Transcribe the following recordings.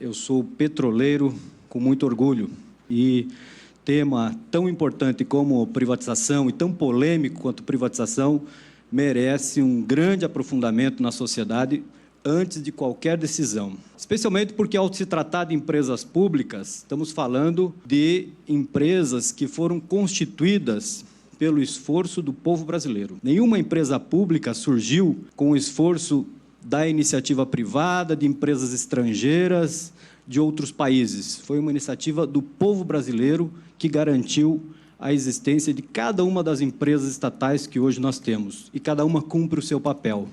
Eu sou petroleiro com muito orgulho e tema tão importante como privatização e tão polêmico quanto privatização merece um grande aprofundamento na sociedade antes de qualquer decisão. Especialmente porque, ao se tratar de empresas públicas, estamos falando de empresas que foram constituídas pelo esforço do povo brasileiro. Nenhuma empresa pública surgiu com o esforço da iniciativa privada, de empresas estrangeiras, de outros países. Foi uma iniciativa do povo brasileiro que garantiu a existência de cada uma das empresas estatais que hoje nós temos. E cada uma cumpre o seu papel.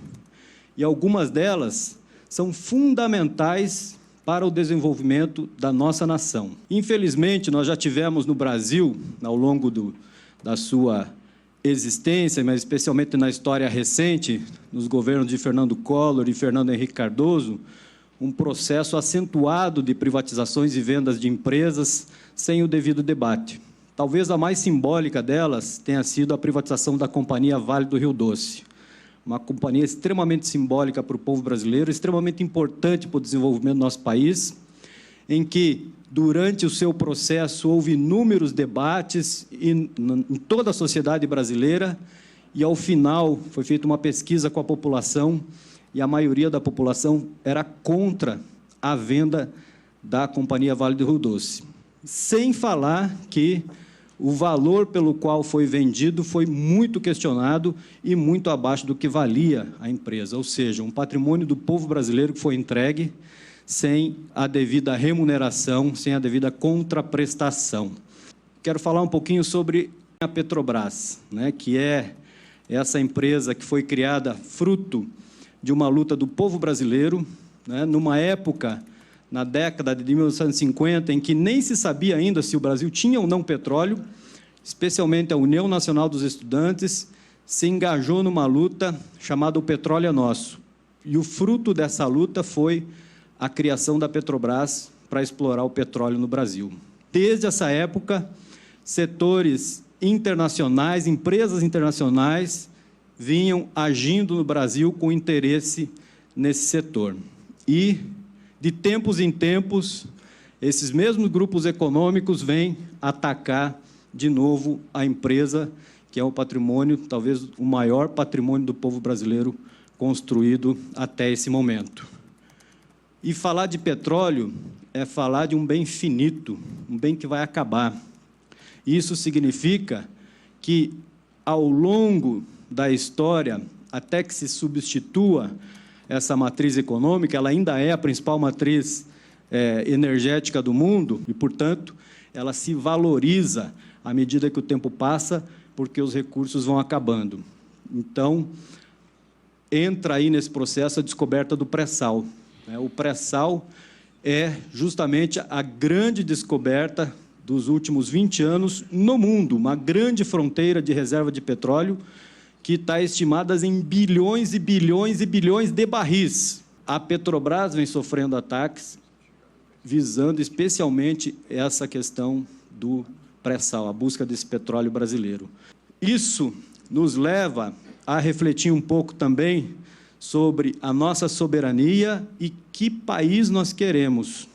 E algumas delas são fundamentais para o desenvolvimento da nossa nação. Infelizmente, nós já tivemos no Brasil, ao longo da sua existência, mas especialmente na história recente, nos governos de Fernando Collor e Fernando Henrique Cardoso, um processo acentuado de privatizações e vendas de empresas sem o devido debate. Talvez a mais simbólica delas tenha sido a privatização da Companhia Vale do Rio Doce, uma companhia extremamente simbólica para o povo brasileiro, extremamente importante para o desenvolvimento do nosso país, em que, durante o seu processo, houve inúmeros debates em toda a sociedade brasileira e, ao final, foi feita uma pesquisa com a população e a maioria da população era contra a venda da Companhia Vale do Rio Doce. Sem falar que o valor pelo qual foi vendido foi muito questionado e muito abaixo do que valia a empresa, ou seja, um patrimônio do povo brasileiro que foi entregue sem a devida remuneração, sem a devida contraprestação. Quero falar um pouquinho sobre a Petrobras, que é essa empresa que foi criada fruto de uma luta do povo brasileiro, numa época, na década de 1950, em que nem se sabia ainda se o Brasil tinha ou não petróleo, especialmente a União Nacional dos Estudantes se engajou numa luta chamada O Petróleo é Nosso. E o fruto dessa luta foi a criação da Petrobras para explorar o petróleo no Brasil. Desde essa época, setores internacionais, empresas internacionais, vinham agindo no Brasil com interesse nesse setor. E, de tempos em tempos, esses mesmos grupos econômicos vêm atacar de novo a empresa, que é o patrimônio, talvez o maior patrimônio do povo brasileiro construído até esse momento. E falar de petróleo é falar de um bem finito, um bem que vai acabar. Isso significa que, ao longo da história, até que se substitua essa matriz econômica, ela ainda é a principal matriz energética do mundo e, portanto, ela se valoriza à medida que o tempo passa, porque os recursos vão acabando. Então, entra aí nesse processo a descoberta do pré-sal. O pré-sal é justamente a grande descoberta dos últimos 20 anos no mundo, uma grande fronteira de reserva de petróleo que está estimada em bilhões e bilhões e bilhões de barris. A Petrobras vem sofrendo ataques visando especialmente essa questão do pré-sal, a busca desse petróleo brasileiro. Isso nos leva a refletir um pouco também sobre a nossa soberania e que país nós queremos.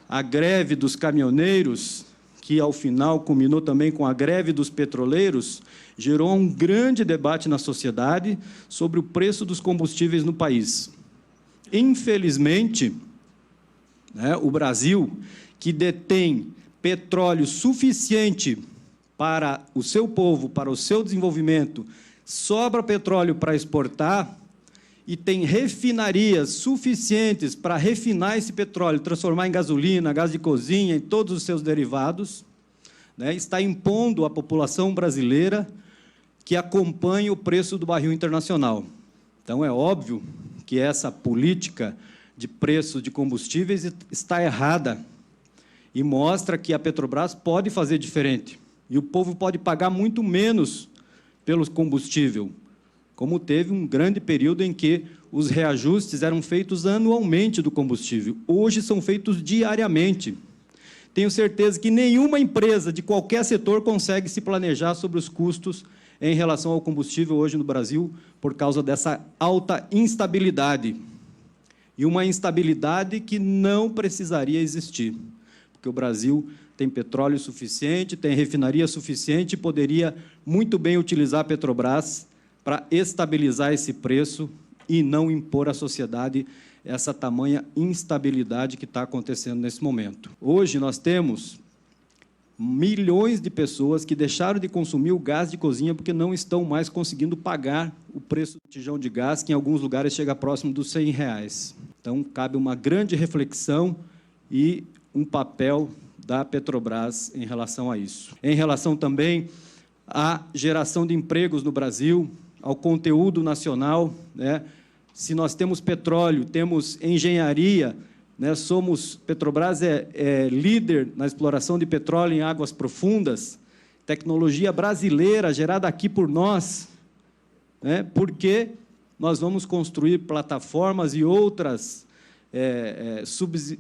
A greve dos caminhoneiros, que ao final culminou também com a greve dos petroleiros, gerou um grande debate na sociedade sobre o preço dos combustíveis no país. Infelizmente, o Brasil, que detém petróleo suficiente para o seu povo, para o seu desenvolvimento, sobra petróleo para exportar e tem refinarias suficientes para refinar esse petróleo, transformar em gasolina, gás de cozinha, em todos os seus derivados, está impondo à população brasileira que acompanhe o preço do barril internacional. Então, é óbvio que essa política de preço de combustíveis está errada e mostra que a Petrobras pode fazer diferente. E o povo pode pagar muito menos pelo combustível, como teve um grande período em que os reajustes eram feitos anualmente do combustível. Hoje são feitos diariamente. Tenho certeza que nenhuma empresa de qualquer setor consegue se planejar sobre os custos em relação ao combustível hoje no Brasil por causa dessa alta instabilidade. e uma instabilidade que não precisaria existir, porque o Brasil tem petróleo suficiente, tem refinaria suficiente e poderia muito bem utilizar a Petrobras para estabilizar esse preço e não impor à sociedade essa tamanha instabilidade que está acontecendo nesse momento. Hoje nós temos milhões de pessoas que deixaram de consumir o gás de cozinha porque não estão mais conseguindo pagar o preço do botijão de gás, que em alguns lugares chega próximo dos R$100. Então, cabe uma grande reflexão e um papel da Petrobras em relação a isso. Em relação também à geração de empregos no Brasil, ao conteúdo nacional, né? Se nós temos petróleo, temos engenharia, né? Petrobras é líder na exploração de petróleo em águas profundas, tecnologia brasileira gerada aqui por nós, né? Porque nós vamos construir plataformas e outras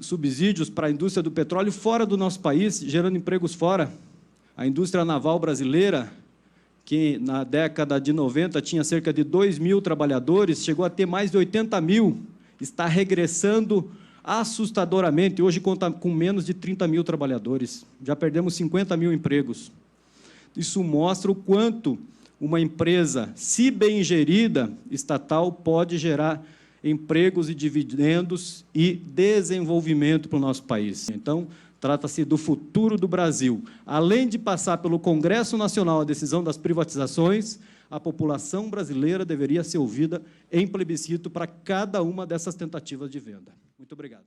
subsídios para a indústria do petróleo fora do nosso país, gerando empregos fora. A indústria naval brasileira, que na década de 90 tinha cerca de 2.000 trabalhadores, chegou a ter mais de 80.000, está regressando assustadoramente, hoje conta com menos de 30.000 trabalhadores, já perdemos 50.000 empregos. Isso mostra o quanto uma empresa, se bem gerida, estatal, pode gerar empregos e dividendos e desenvolvimento para o nosso país. Então, trata-se do futuro do Brasil. Além de passar pelo Congresso Nacional a decisão das privatizações, a população brasileira deveria ser ouvida em plebiscito para cada uma dessas tentativas de venda. Muito obrigado.